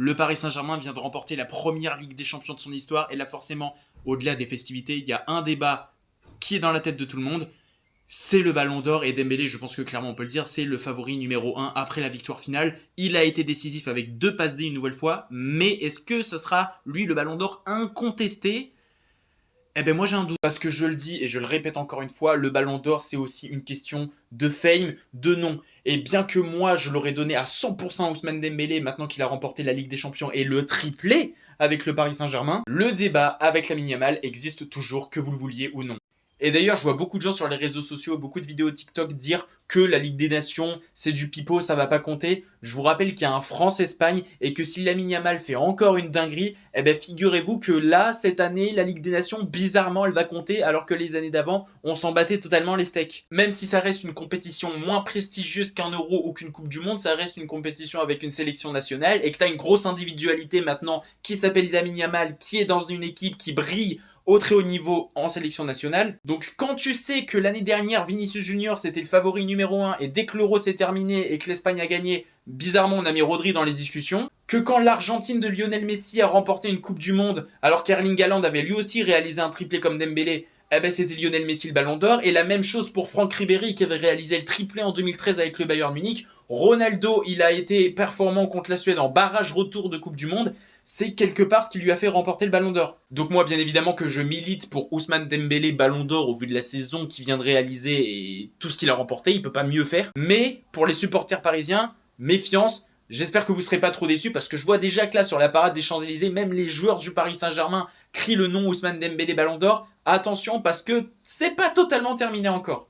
Le Paris Saint-Germain vient de remporter la première Ligue des Champions de son histoire et là forcément, au-delà des festivités, il y a un débat qui est dans la tête de tout le monde. C'est le Ballon d'Or et Dembélé, je pense que clairement on peut le dire, c'est le favori numéro 1 après la victoire finale. Il a été décisif avec 2 passes D une nouvelle fois, mais est-ce que ce sera lui le Ballon d'Or incontesté? Eh ben moi j'ai un doute, parce que je le dis et je le répète encore une fois, le Ballon d'Or c'est aussi une question de fame, de nom. Et bien que moi je l'aurais donné à 100% à Ousmane Dembélé maintenant qu'il a remporté la Ligue des Champions et le triplé avec le Paris Saint-Germain, le débat avec Lamine Yamal existe toujours, que vous le vouliez ou non. Et d'ailleurs, je vois beaucoup de gens sur les réseaux sociaux, beaucoup de vidéos TikTok dire que la Ligue des Nations, c'est du pipeau, ça va pas compter. Je vous rappelle qu'il y a un France-Espagne et que si Lamine Yamal fait encore une dinguerie, eh ben figurez-vous que là, cette année, la Ligue des Nations, bizarrement, elle va compter alors que les années d'avant, on s'en battait totalement les steaks. Même si ça reste une compétition moins prestigieuse qu'un Euro ou qu'une Coupe du Monde, ça reste une compétition avec une sélection nationale et que t'as une grosse individualité maintenant qui s'appelle Lamine Yamal, qui est dans une équipe qui brille au très haut niveau en sélection nationale. Donc quand tu sais que l'année dernière, Vinicius Junior c'était le favori numéro 1 et dès que l'Euro s'est terminé et que l'Espagne a gagné, bizarrement on a mis Rodri dans les discussions, que quand l'Argentine de Lionel Messi a remporté une Coupe du Monde alors qu'Erling Haaland avait lui aussi réalisé un triplé comme Dembélé, eh ben c'était Lionel Messi le Ballon d'Or. Et la même chose pour Franck Ribéry qui avait réalisé le triplé en 2013 avec le Bayern Munich. Ronaldo, il a été performant contre la Suède en barrage retour de Coupe du Monde. C'est quelque part ce qui lui a fait remporter le Ballon d'Or. Donc moi, bien évidemment que je milite pour Ousmane Dembélé Ballon d'Or au vu de la saison qu'il vient de réaliser et tout ce qu'il a remporté, il peut pas mieux faire. Mais pour les supporters parisiens, méfiance. J'espère que vous serez pas trop déçus parce que je vois déjà que là sur la parade des Champs-Élysées, même les joueurs du Paris Saint-Germain crient le nom Ousmane Dembélé Ballon d'Or. Attention parce que c'est pas totalement terminé encore.